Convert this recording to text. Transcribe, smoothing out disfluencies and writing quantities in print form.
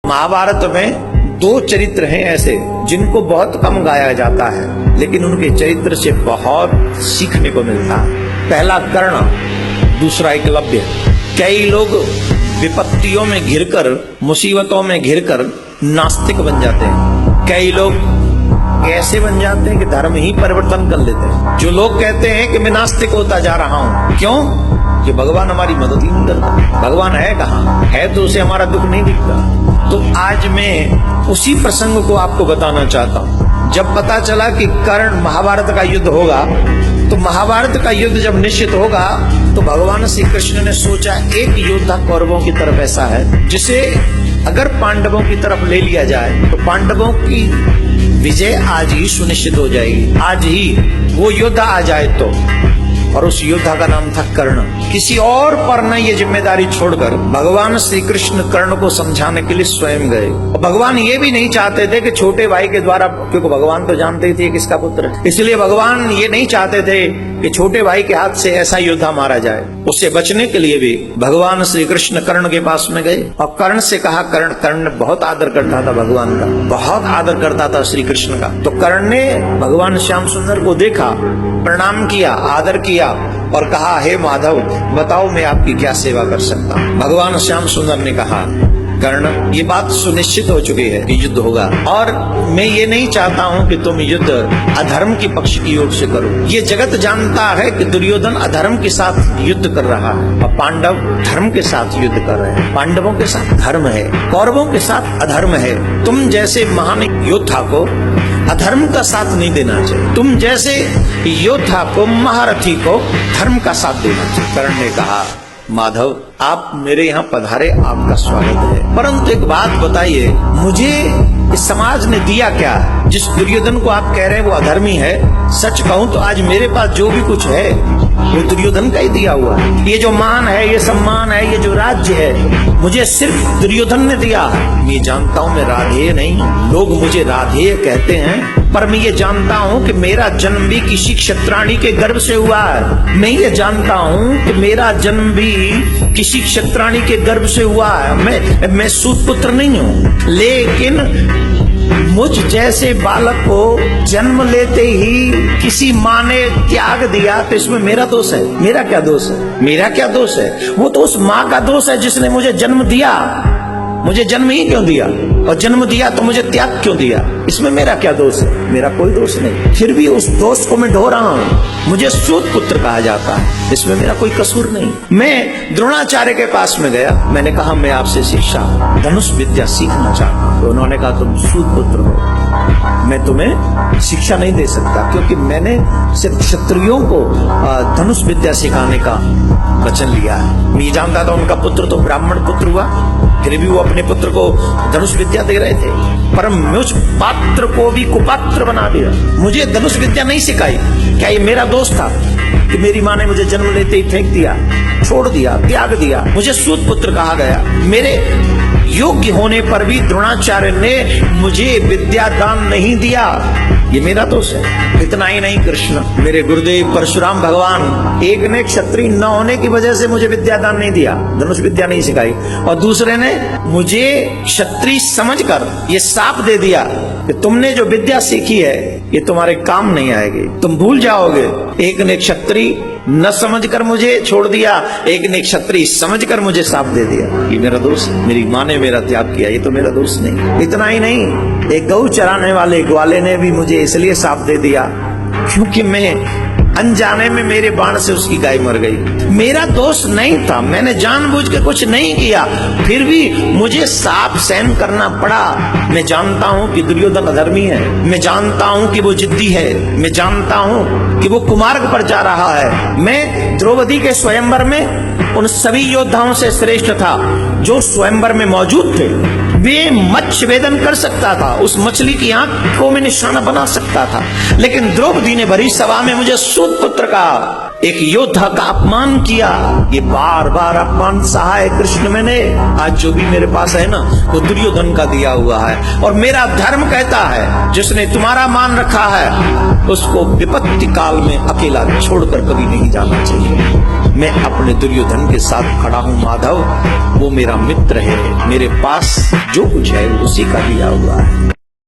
महाभारत में दो चरित्र हैं ऐसे जिनको बहुत कम गाया जाता है, लेकिन उनके चरित्र से बहुत सीखने को मिलता है। पहला कर्ण, दूसरा एकलव्य। कई लोग विपत्तियों में घिरकर, मुसीबतों में घिरकर नास्तिक बन जाते हैं। कई लोग कैसे बन जाते हैं कि धर्म ही परिवर्तन कर लेते हैं। जो लोग कहते हैं कि मैं नास्तिक होता जा रहा हूं, क्यों? कि भगवान हमारी मदद ही नहीं करता। भगवान है कहाँ? है तो उसे हमारा दुख नहीं दिखता। तो आज मैं उसी प्रसंग को आपको बताना चाहता हूँ। जब पता चला कि कर्ण महाभारत का युद्ध होगा, तो महाभारत का युद्ध जब निश्चित होगा तो भगवान श्री कृष्ण ने सोचा एक योद्धा कौरवों की तरफ ऐसा है जिसे अगर पांडवों की तरफ ले लिया जाए तो पांडवों की विजय आज ही सुनिश्चित हो जाएगी। आज ही वो योद्धा आ जाए तो, और उस योद्धा का नाम था कर्ण। किसी और पर न ये जिम्मेदारी छोड़कर भगवान श्री कृष्ण कर्ण को समझाने के लिए स्वयं गए। और भगवान ये भी नहीं चाहते थे कि छोटे भाई के द्वारा, क्योंकि भगवान तो जानते ही थे किसका पुत्र है, इसलिए भगवान ये नहीं चाहते थे कि छोटे भाई के हाथ से ऐसा योद्धा मारा जाए। उससे बचने के लिए भी भगवान श्री कृष्ण कर्ण के पास में गए और कर्ण से कहा, कर्ण बहुत आदर करता था भगवान का, बहुत आदर करता था श्री कृष्ण का। तो कर्ण ने भगवान श्याम सुंदर को देखा, प्रणाम किया, आदर किया और कहा, हे माधव बताओ मैं आपकी क्या सेवा कर सकता हूँ। भगवान श्याम सुंदर ने कहा, कर्ण ये बात सुनिश्चित हो चुकी है कि युद्ध होगा, और मैं ये नहीं चाहता हूँ कि तुम युद्ध अधर्म के पक्ष की ओर से करो। ये जगत जानता है कि दुर्योधन अधर्म के साथ युद्ध कर रहा है और पांडव धर्म के साथ युद्ध कर रहे हैं। पांडवों के साथ धर्म है, कौरवों के साथ अधर्म है। तुम जैसे महान योद्धा को अधर्म का साथ नहीं देना चाहिए, तुम जैसे योद्धा को, महारथी को धर्म का साथ देना चाहिए। कर्ण ने कहा, माधव आप मेरे यहाँ पधारे, आपका स्वागत है, परंतु एक बात बताइए, मुझे इस समाज ने दिया क्या? जिस दुर्योधन को आप कह रहे हैं वो अधर्मी है, सच कहूं तो आज मेरे पास जो भी कुछ है वो दुर्योधन का ही दिया हुआ है। ये जो मान है, ये सम्मान है, ये जो राज्य है, मुझे सिर्फ दुर्योधन ने दिया। मैं जानता हूं मैं राधेय नहीं, लोग मुझे राधेय कहते हैं, पर मैं ये जानता हूं कि मेरा जन्म भी किसी क्षत्राणी के गर्भ से हुआ है। मैं ये जानता हूं कि मेरा जन्म भी किसी क्षत्राणी के गर्भ से हुआ है। मैं सूत पुत्र नहीं हूं, लेकिन मुझ जैसे बालक को जन्म लेते ही किसी माँ ने त्याग दिया, तो इसमें मेरा दोष है? मेरा क्या दोष है? मेरा क्या दोष है? वो तो उस माँ का दोष है जिसने मुझे जन्म दिया। मुझे जन्म ही क्यों दिया, और जन्म दिया तो मुझे त्याग क्यों दिया? इसमें मेरा क्या दोष है? मेरा कोई दोष नहीं, फिर भी उस दोष को मैं ढो रहा हूँ। मुझे सूत पुत्र कहा जाता है, इसमें मेरा कोई कसूर नहीं। मैं द्रोणाचार्य के पास में गया, मैंने कहा मैं आपसे शिक्षा, धनुष विद्या सीखना चाहता हूँ। तो उन्होंने कहा तुम सूत पुत्र हो, मैं तुम्हें शिक्षा नहीं दे सकता, क्योंकि मैंने सिर्फ क्षत्रियों को धनुष विद्या सिखाने का वचन लिया है। मैं जानता था उनका पुत्र तो ब्राह्मण पुत्र हुआ, फिर भी वो अपने पुत्र को धनुष विद्या दे रहे थे, पर मुझ पात्र को भी कुपात्र बना दिया। मुझे धनुष विद्या नहीं सिखाई। क्या ये मेरा दोष था कि मेरी माँ ने मुझे जन्म लेते ही फेंक दिया, छोड़ दिया, त्याग दिया? मुझे सूत पुत्र कहा गया। मेरे योग्य होने पर भी द्रोणाचार्य ने मुझे विद्या दान नहीं दिया, ये मेरा दोष है। इतना ही नहीं, कृष्ण मेरे गुरुदेव परशुराम भगवान, एक ने क्षत्रिय न होने की वजह से मुझे विद्या दान नहीं दिया, धनुष विद्या नहीं सिखाई, और दूसरे ने मुझे क्षत्रिय समझकर ये शाप दे दिया कि तुमने जो विद्या सीखी है ये तुम्हारे काम नहीं आएगी, तुम भूल जाओगे। एक ने क्षत्रिय न समझकर मुझे छोड़ दिया, एक ने क्षत्रिय समझकर मुझे शाप दे दिया, ये मेरा दोष है। मेरी माँ ने मेरा त्याग किया, ये तो मेरा दोष नहीं। इतना ही नहीं, एक गऊ चराने वाले ग्वाले ने भी मुझे इसलिए शाप दे दिया क्योंकि मैं अनजाने में मेरे बाण से उसकी गाय मर गई। मेरा दोष नहीं था, मैंने जानबूझ के कुछ नहीं किया, फिर भी मुझे शाप सहन करना पड़ा। मैं जानता हूँ कि दुर्योधन अधर्मी है, मैं जानता हूँ कि वो जिद्दी है, मैं जानता हूँ कि वो कुमार्ग पर जा रहा है। मैं द्रौपदी के स्वयंवर में उन सभी योद्धाओं से श्रेष्ठ था जो स्वयंवर में मौजूद थे। वे मत्स्य वेदन कर सकता था, उस मछली की आंख को मैं निशाना बना सकता था, लेकिन द्रौपदी ने भरी सभा में मुझे सूत पुत्र का, एक योद्धा का अपमान किया। ये बार बार अपमान सहा है कृष्ण मैंने। आज जो भी मेरे पास है ना वो दुर्योधन का दिया हुआ है, और मेरा धर्म कहता है जिसने तुम्हारा मान रखा है उसको विपत्ति काल में अकेला छोड़कर कभी नहीं जाना चाहिए। मैं अपने दुर्योधन के साथ खड़ा हूं माधव, वो मेरा मित्र है, मेरे पास जो कुछ है उसी का दिया हुआ है।